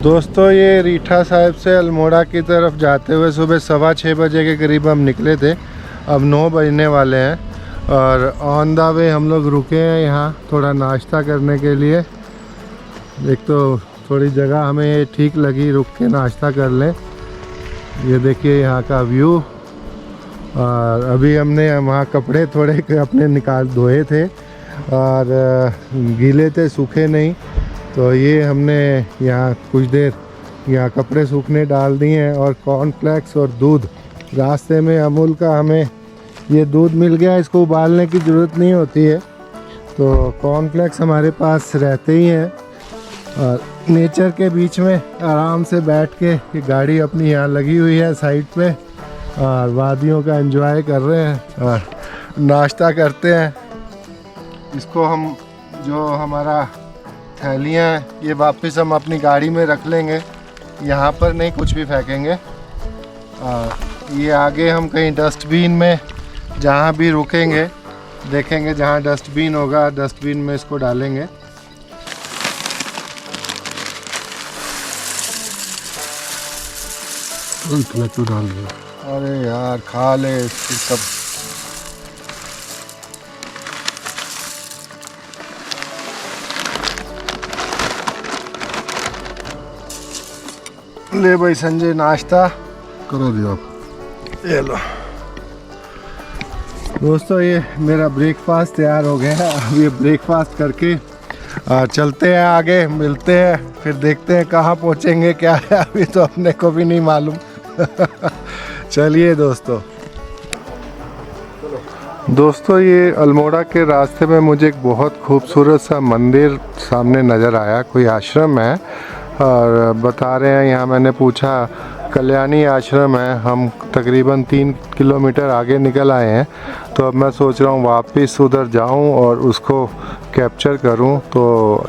दोस्तों ये रीठा साहिब से अल्मोड़ा की तरफ जाते हुए सुबह 6:15 बजे के करीब हम निकले थे। अब 9 बजने वाले हैं और ऑन द वे हम लोग रुके हैं यहाँ थोड़ा नाश्ता करने के लिए। एक तो थोड़ी जगह हमें ये ठीक लगी, रुक के नाश्ता कर लें। ये देखिए यहाँ का व्यू। और अभी हमने वहाँ कपड़े थोड़े अपने धोए थे और गीले थे, सूखे नहीं, तो ये हमने यहाँ कुछ देर यहाँ कपड़े सूखने डाल दिए हैं। और कॉर्नफ्लेक्स और दूध, रास्ते में अमूल का हमें ये दूध मिल गया, इसको उबालने की ज़रूरत नहीं होती है, तो कॉर्नफ्लेक्स हमारे पास रहते ही हैं। और नेचर के बीच में आराम से बैठ के ये गाड़ी अपनी यहाँ लगी हुई है साइड पे और वादियों का एंजॉय कर रहे हैं और नाश्ता करते हैं। इसको हम जो हमारा थैलियाँ हैं ये वापस हम अपनी गाड़ी में रख लेंगे, यहाँ पर नहीं कुछ भी फेंकेंगे। ये आगे हम कहीं डस्टबिन में जहाँ भी रुकेंगे देखेंगे, जहाँ डस्टबिन होगा डस्टबिन में इसको डालेंगे। तो डाल दो। अरे यार खा ले सब। ले भाई संजय नाश्ता करो दियो। ये लो दोस्तों, ये मेरा ब्रेकफास्ट तैयार हो गया है। अब ये ब्रेकफास्ट करके चलते हैं आगे, मिलते हैं, फिर देखते हैं कहाँ पहुँचेंगे, क्या है अभी तो अपने को भी नहीं मालूम। चलिए दोस्तों ये अल्मोड़ा के रास्ते में मुझे एक बहुत खूबसूरत सा मंदिर सामने नज़र आया, कोई आश्रम है और बता रहे हैं यहाँ, मैंने पूछा कल्याणी आश्रम है। हम तकरीबन 3 किलोमीटर आगे निकल आए हैं, तो अब मैं सोच रहा हूँ वापस उधर जाऊँ और उसको कैप्चर करूँ। तो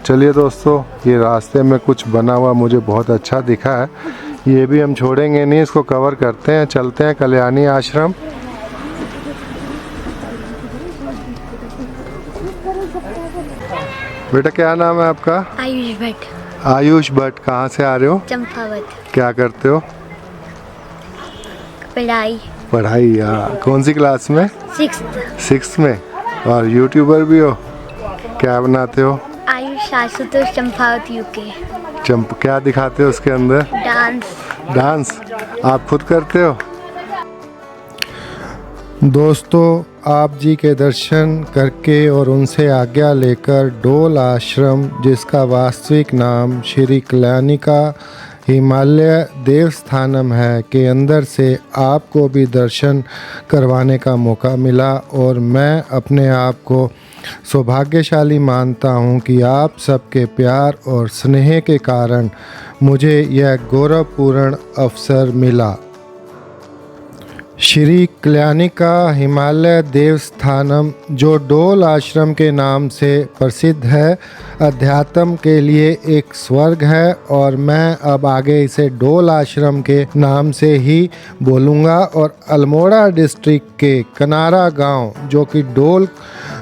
चलिए दोस्तों, ये रास्ते में कुछ बना हुआ मुझे बहुत अच्छा दिखा है, ये भी हम छोड़ेंगे नहीं, इसको कवर करते हैं, चलते हैं कल्याणी आश्रम। बेटा क्या नाम है आपका? आयुष भट्ट। आयुष भट्ट। कहाँ से आ रहे हो? चंपावत। क्या करते हो? पढ़ाई। यार कौन सी क्लास में? 6th में। और यूट्यूबर भी हो? क्या बनाते हो? आयुष आशुतोष चंपावत यूके। क्या दिखाते हो उसके अंदर? डांस आप खुद करते हो? दोस्तों आप जी के दर्शन करके और उनसे आज्ञा लेकर डोल आश्रम, जिसका वास्तविक नाम श्री कल्याणिका हिमालय देवस्थानम है, के अंदर से आपको भी दर्शन करवाने का मौका मिला। और मैं अपने आप को सौभाग्यशाली मानता हूं कि आप सबके प्यार और स्नेह के कारण मुझे यह गौरवपूर्ण अवसर मिला। श्री कल्याणिका हिमालय देवस्थानम, जो डोल आश्रम के नाम से प्रसिद्ध है, अध्यात्म के लिए एक स्वर्ग है और मैं अब आगे इसे डोल आश्रम के नाम से ही बोलूँगा। और अल्मोड़ा डिस्ट्रिक्ट के कनारा गांव, जो कि डोल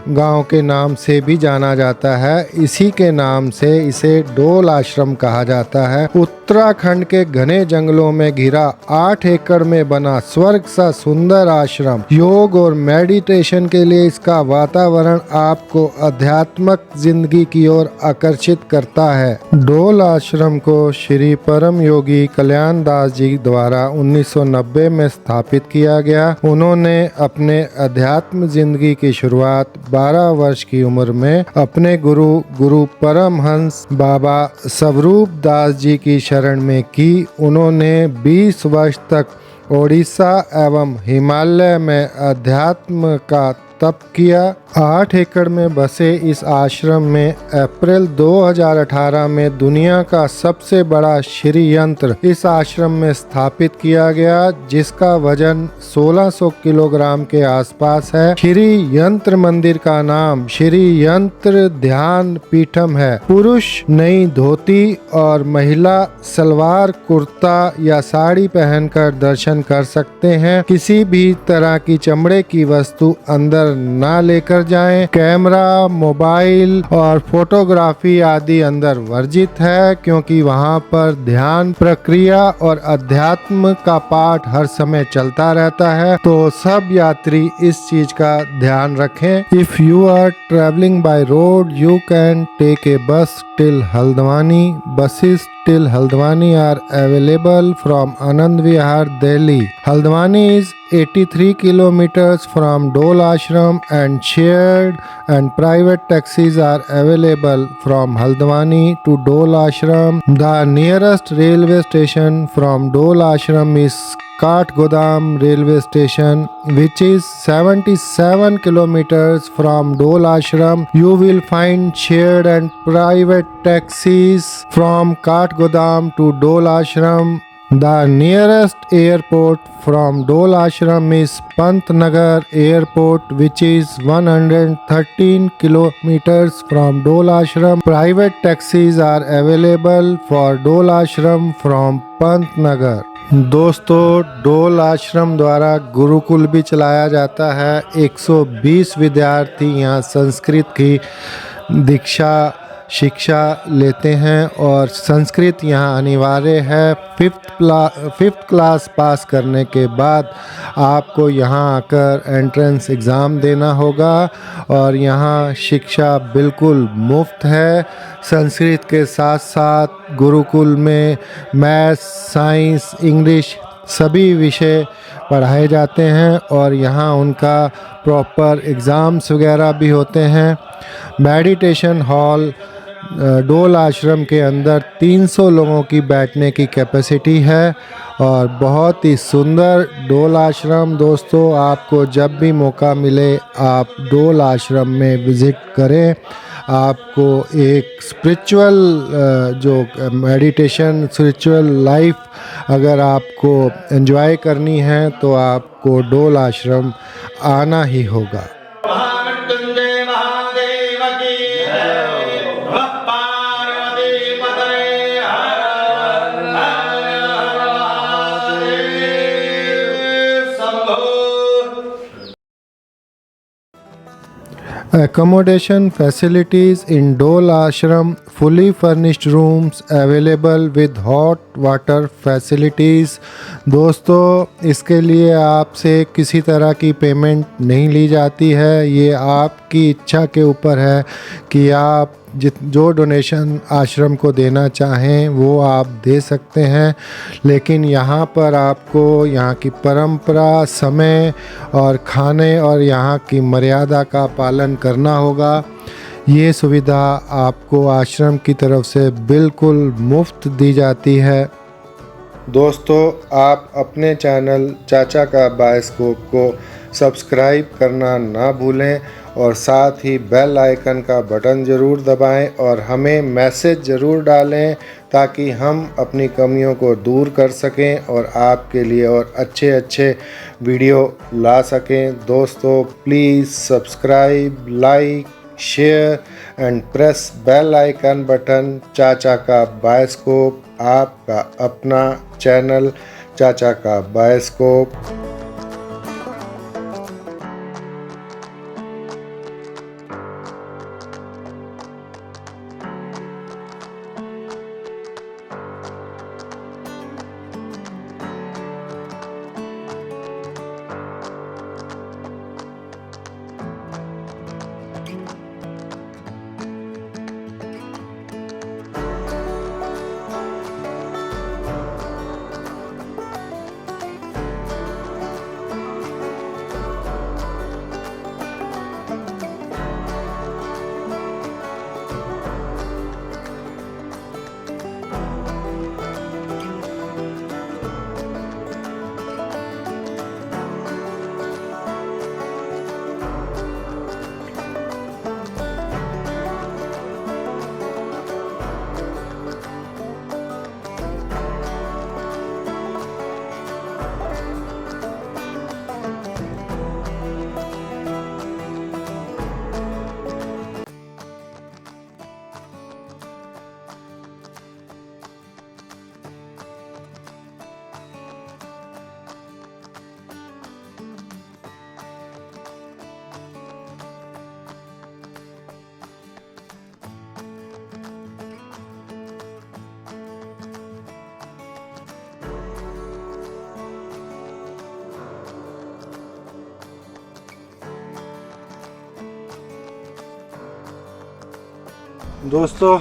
गांव के नाम से भी जाना जाता है, इसी के नाम से इसे डोल आश्रम कहा जाता है। उत्तराखंड के घने जंगलों में घिरा 8 एकड़ में बना स्वर्ग सा सुंदर आश्रम, योग और मेडिटेशन के लिए इसका वातावरण आपको आध्यात्मिक जिंदगी की ओर आकर्षित करता है। डोल आश्रम को श्री परम योगी कल्याण दास जी द्वारा 1990 में स्थापित किया गया। उन्होंने अपने अध्यात्म जिंदगी की शुरुआत 12 वर्ष की उम्र में अपने गुरु परमहंस बाबा स्वरूप दास जी की शरण में की। उन्होंने 20 वर्ष तक ओडिशा एवं हिमालय में अध्यात्म का तप किया। 8 एकड़ में बसे इस आश्रम में अप्रैल 2018 में दुनिया का सबसे बड़ा श्री यंत्र इस आश्रम में स्थापित किया गया, जिसका वजन 1600 किलोग्राम के आसपास है। श्री यंत्र मंदिर का नाम श्री यंत्र ध्यान पीठम है। पुरुष नई धोती और महिला सलवार कुर्ता या साड़ी पहनकर दर्शन कर सकते हैं। किसी भी तरह की चमड़े की वस्तु अंदर अंदर ना लेकर जाएं। कैमरा, मोबाइल और फोटोग्राफी आदि अंदर वर्जित है, क्योंकि वहां पर ध्यान प्रक्रिया और अध्यात्म का पाठ हर समय चलता रहता है। तो सब यात्री इस चीज का ध्यान रखें। If you are travelling by road, you can take a bus till Haldwani. Buses till Haldwani are available from Anand Vihar, Delhi. Haldwani is 83 kilometers from Dol Ashram, and shared and private taxis are available from Haldwani to Dol Ashram. The nearest railway station from Dol Ashram is Kathgodam railway station, which is 77 kilometers from Dol Ashram. You will find shared and private taxis from Kathgodam to Dol Ashram. The nearest airport from Dol Ashram is Pantnagar Airport, which is 113 kilometers from Dol Ashram. Private taxis are available for Dol Ashram from Pantnagar. दोस्तों, डोल आश्रम द्वारा गुरुकुल भी चलाया जाता है। 120 विद्यार्थी यहाँ संस्कृत की दीक्षा शिक्षा लेते हैं और संस्कृत यहाँ अनिवार्य है। फिफ्थ क्लास पास करने के बाद आपको यहाँ आकर एंट्रेंस एग्ज़ाम देना होगा और यहाँ शिक्षा बिल्कुल मुफ्त है। संस्कृत के साथ साथ गुरुकुल में मैथ्स, साइंस, इंग्लिश सभी विषय पढ़ाए जाते हैं और यहाँ उनका प्रॉपर एग्ज़ाम्स वगैरह भी होते हैं। मेडिटेशन हॉल डोल आश्रम के अंदर 300 लोगों की बैठने की कैपेसिटी है और बहुत ही सुंदर डोल आश्रम। दोस्तों, आपको जब भी मौका मिले आप डोल आश्रम में विज़िट करें। आपको एक स्पिरिचुअल जो मेडिटेशन, स्पिरिचुअल लाइफ अगर आपको एंजॉय करनी है तो आपको डोल आश्रम आना ही होगा। Accommodation facilities in Dol Ashram: fully furnished rooms available with hot water facilities। दोस्तों, इसके लिए आपसे किसी तरह की पेमेंट नहीं ली जाती है। ये आपकी इच्छा के ऊपर है कि आप जो डोनेशन आश्रम को देना चाहें वो आप दे सकते हैं, लेकिन यहाँ पर आपको यहाँ की परंपरा, समय और खाने और यहाँ की मर्यादा का पालन करना होगा। ये सुविधा आपको आश्रम की तरफ से बिल्कुल मुफ्त दी जाती है। दोस्तों, आप अपने चैनल चाचा का बायोस्कोप को सब्सक्राइब करना ना भूलें और साथ ही बेल आइकन का बटन ज़रूर दबाएं और हमें मैसेज ज़रूर डालें ताकि हम अपनी कमियों को दूर कर सकें और आपके लिए और अच्छे अच्छे वीडियो ला सकें। दोस्तों, please subscribe, like, share and press bell icon button. चाचा का बायोस्कोप, आपका अपना चैनल चाचा का बायोस्कोप। दोस्तों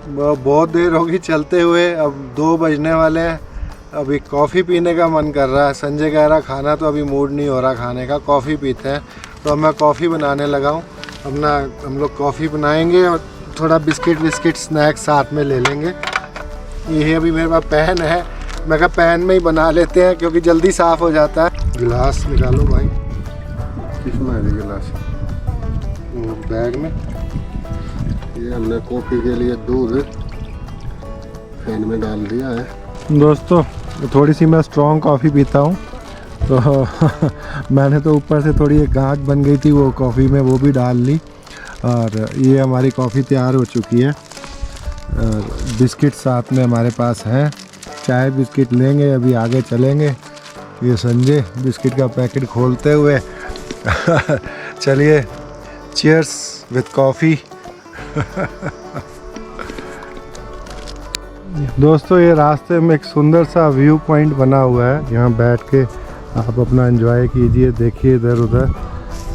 बहुत देर होगी चलते हुए, अब 2 बजने वाले हैं। अभी कॉफ़ी पीने का मन कर रहा है। संजय कह रहा खाना तो अभी मूड नहीं हो रहा खाने का, कॉफ़ी पीते हैं। तो अब मैं कॉफ़ी बनाने लगा हूँ। अपना हम लोग कॉफ़ी बनाएंगे और थोड़ा बिस्किट स्नैक्स साथ में ले लेंगे। ये अभी मेरे पास पैन है, मैं कहा पैन में ही बना लेते हैं क्योंकि जल्दी साफ़ हो जाता है। गिलास निकालो भाई, किसमें है गिलास? बैग में। ये हमने कॉफ़ी के लिए दूध पैन में डाल दिया है। दोस्तों थोड़ी सी मैं स्ट्रॉन्ग कॉफ़ी पीता हूँ, तो मैंने तो ऊपर से थोड़ी एक गांठ बन गई थी वो कॉफ़ी में, वो भी डाल ली। और ये हमारी कॉफ़ी तैयार हो चुकी है। और बिस्किट साथ में हमारे पास हैं, चाय बिस्किट लेंगे, अभी आगे चलेंगे। ये संजय बिस्किट का पैकेट खोलते हुए चलिए, चीयर्स विथ कॉफ़ी। दोस्तों ये रास्ते में एक सुंदर सा व्यू पॉइंट बना हुआ है, यहाँ बैठ के आप अपना एंजॉय कीजिए, देखिए इधर उधर।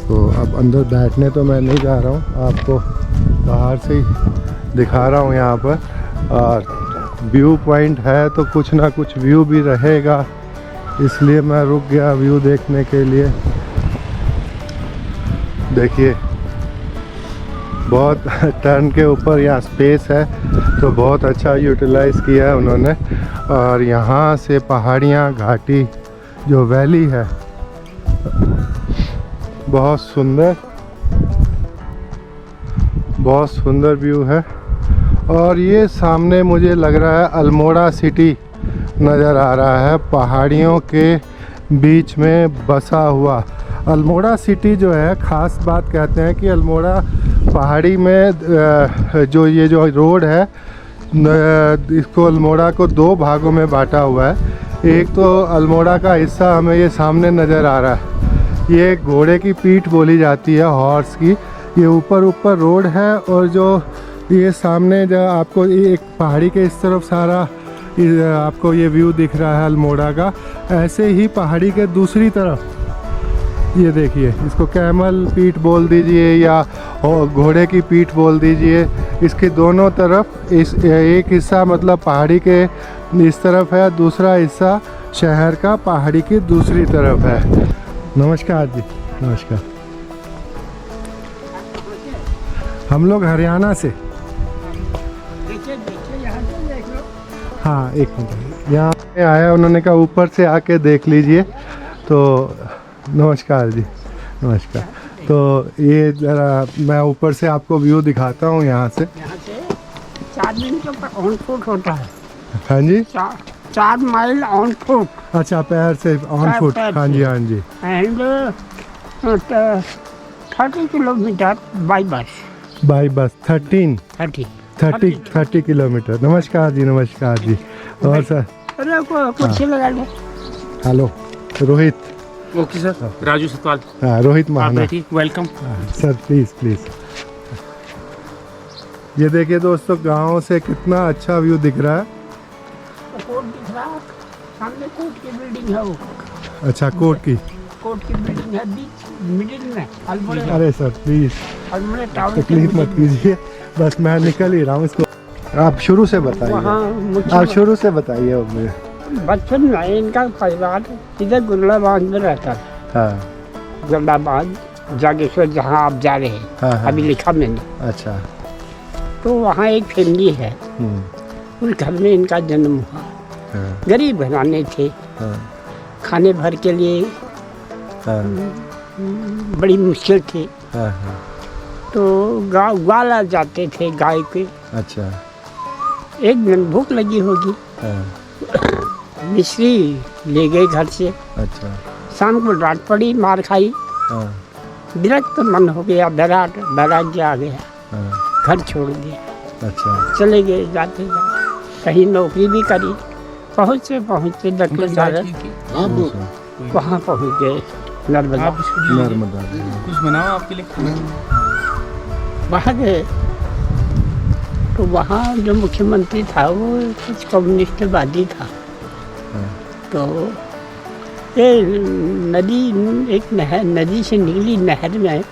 तो अब अंदर बैठने तो मैं नहीं जा रहा हूँ, आपको बाहर से ही दिखा रहा हूँ यहाँ पर। और व्यू पॉइंट है तो कुछ ना कुछ व्यू भी रहेगा, इसलिए मैं रुक गया व्यू देखने के लिए। देखिए बहुत टर्न के ऊपर यहाँ स्पेस है, तो बहुत अच्छा यूटिलाइज़ किया है उन्होंने। और यहाँ से पहाड़ियाँ, घाटी जो वैली है, बहुत सुंदर व्यू है। और ये सामने मुझे लग रहा है अल्मोड़ा सिटी नज़र आ रहा है, पहाड़ियों के बीच में बसा हुआ। अल्मोड़ा सिटी जो है, ख़ास बात कहते हैं कि अल्मोड़ा पहाड़ी में जो रोड है, इसको अल्मोड़ा को 2 भागों में बांटा हुआ है। एक तो अल्मोड़ा का हिस्सा हमें ये सामने नज़र आ रहा है, ये घोड़े की पीठ बोली जाती है, हॉर्स की। ये ऊपर रोड है, और जो ये सामने जो आपको एक पहाड़ी के इस तरफ सारा आपको ये व्यू दिख रहा है अल्मोड़ा का, ऐसे ही पहाड़ी के दूसरी तरफ ये देखिए, इसको कैमल पीठ बोल दीजिए या घोड़े की पीठ बोल दीजिए। इसके दोनों तरफ एक हिस्सा मतलब पहाड़ी के इस तरफ है, दूसरा हिस्सा शहर का पहाड़ी की दूसरी तरफ है। नमस्कार जी, नमस्कार। हम लोग हरियाणा से। हाँ एक मिनट, यहाँ पे आया, उन्होंने कहा ऊपर से आके देख लीजिए। तो नमस्कार जी, नमस्कार। तो ये ज़रा मैं ऊपर से आपको व्यू दिखाता हूँ यहाँ से 4 दिन के ऊपर ऑन फुट होता है। हाँ जी, 4 माइल ऑन फुट। अच्छा, पैर से ऑन फुट। हाँ जी, हाँ जी। And 30 kilometre by bus. 30 kilometre. नमस्कार जी, नमस्कार जी। और सर, अरे कुर्सी लगा लो। Hello Rohit. Okay sir, Raju Satwal. हाँ, Rohit Mahana. Welcome sir, please. ये देखिए दोस्तों, गांव से कितना अच्छा व्यू दिख रहा है। कोर्ट दिख रहा है, सामने कोर्ट की बिल्डिंग है वो। अच्छा, कोर्ट की बिल्डिंग है बीच मिडिल में अल्मोड़ा। अरे सर प्लीज़ अल्मोड़ा टावर तकलीफ मत कीजिए, बस मैं निकल ही रहा हूँ। इसको आप शुरू से बताइए। आप शुरू से बताइए। अब मुझे बचपन में इनका परिवार इधर गुरलाबाद में रहता था। हाँ, गुरलाबाद जागेश्वर, जहाँ आप जा रहे हैं। हाँ, हाँ। अभी लिखा मैंने। अच्छा। तो वहाँ एक फैमिली है, उस घर में इनका जन्म हुआ। हाँ, गरीब घराने थे। हाँ, खाने भर के लिए हाँ, बड़ी मुश्किल थी। हाँ, हाँ। तो ग्वाला जाते थे गाय के। अच्छा। एक दिन भूख लगी होगी, हाँ, मिश्री ले गए घर से। अच्छा। शाम को डांट पड़ी, मार खाई। हाँ, विरक्त मन हो गया, वैराग्य आ गया, हाँ, घर छोड़ दिया। अच्छा। चले गए, जाते कहीं नौकरी भी करी। पहुँचते दक्षिण वहाँ पहुँच गए नर्मदा। कुछ बनाओ आपके लिए। वहाँ गए तो वहाँ जो मुख्यमंत्री था वो कुछ कम्युनिस्टवादी था। तो ये नदी, एक नहर, नदी से निकली नहर में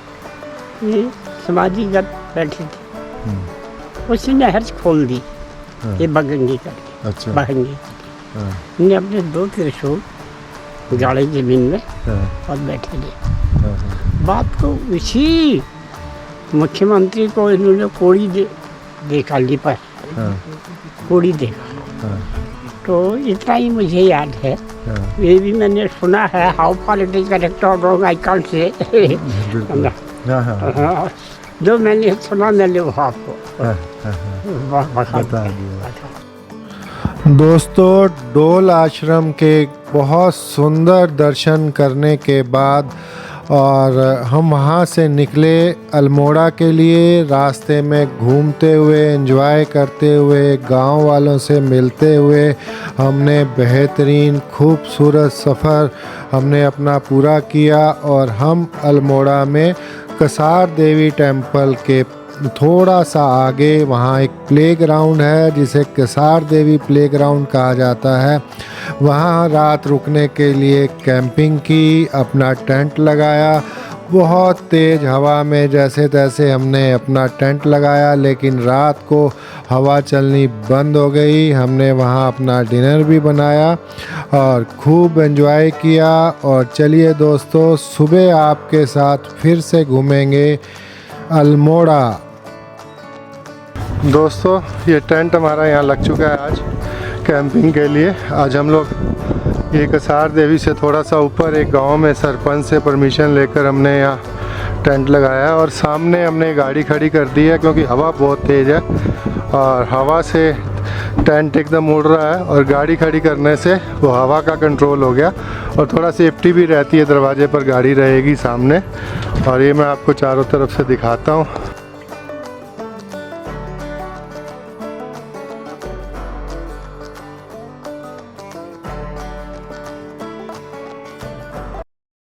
ये समाधिगत बैठे थे। उसने नहर खोल दी, हाँ। ये बगंगी करके, अच्छा। बहंगी। हाँ, ने अपने 2 त्रिशूल गाड़े जमीन में हाँ, और बैठे लिए। हाँ, हाँ। बात को उसी मुख्यमंत्री को इन्होंने कोड़ी देखा ली पर, हाँ, कोड़ी देखा। हाँ, तो इतना ही मुझे याद है। हाँ, ये भी मैंने सुना है, how politics character wrong I can't say. बिल्कुल। हाँ, हाँ, हाँ, जो मैंने सुना मैंने वो आपको हाँ, हाँ, हाँ, बता दिया। दोस्तों, डोल आश्रम के बहुत सुंदर दर्शन करने के बाद और हम वहाँ से निकले अल्मोड़ा के लिए। रास्ते में घूमते हुए, एंजॉय करते हुए, गांव वालों से मिलते हुए हमने बेहतरीन खूबसूरत सफ़र हमने अपना पूरा किया और हम अल्मोड़ा में कसार देवी टेम्पल के थोड़ा सा आगे वहाँ एक प्लेग्राउंड है जिसे कसार देवी प्लेग्राउंड कहा जाता है। वहाँ रात रुकने के लिए कैंपिंग की, अपना टेंट लगाया। बहुत तेज़ हवा में जैसे तैसे हमने अपना टेंट लगाया, लेकिन रात को हवा चलनी बंद हो गई। हमने वहाँ अपना डिनर भी बनाया और खूब एंजॉय किया। और चलिए दोस्तों, सुबह आपके साथ फिर से घूमेंगे अल्मोड़ा। दोस्तों, ये टेंट हमारा यहाँ लग चुका है आज कैंपिंग के लिए। आज हम लोग ये कसार देवी से थोड़ा सा ऊपर एक गांव में सरपंच से परमिशन लेकर हमने यहाँ टेंट लगाया है और सामने हमने गाड़ी खड़ी कर दी है क्योंकि हवा बहुत तेज़ है और हवा से टेंट एकदम उड़ रहा है और गाड़ी खड़ी करने से वो हवा का कंट्रोल हो गया और थोड़ा सेफ्टी भी रहती है। दरवाजे पर गाड़ी रहेगी सामने और ये मैं आपको चारों तरफ से दिखाता हूँ।